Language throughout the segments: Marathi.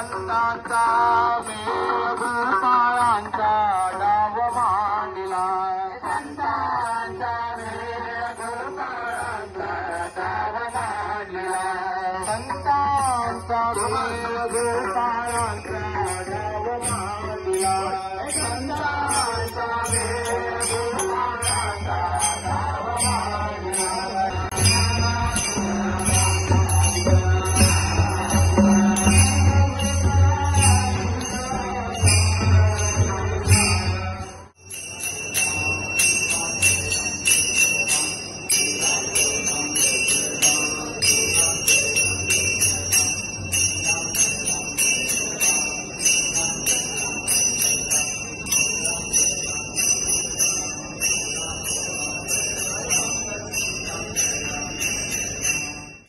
संतांचा मेघ पायांचा डाव मांडला संतांचा मेघ पायांचा डाव मांडला संतांचा मेघ पायांचा डाव मांडला संतांचा मेघ पायांचा डाव मांडला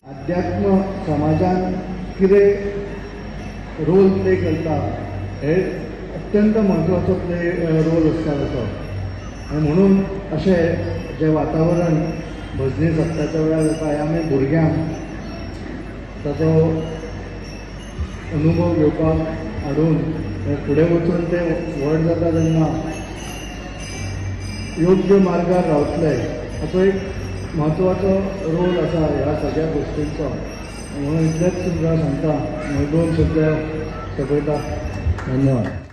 अध्यात्म समाजान कितें रोल प्ले करता हे अत्यंत म्हत्वाचो रोल आसता ताचो आनी म्हणून अशें जें वातावरण भजनी सप्ताच्या वेळार जाता हें आमी भुरग्यांक ताचो अनुभव घेवपाक हाडून फुडें वचून ते व्हड जाता तेन्ना योग्य मार्गार रावतले हाचो एक महत्वाचो रोल आसा ह्या सगळ्या गोष्टींचो म्हणून इतलेंच तुमकां सांगता 2 शब्द सोंपयता. धन्यवाद.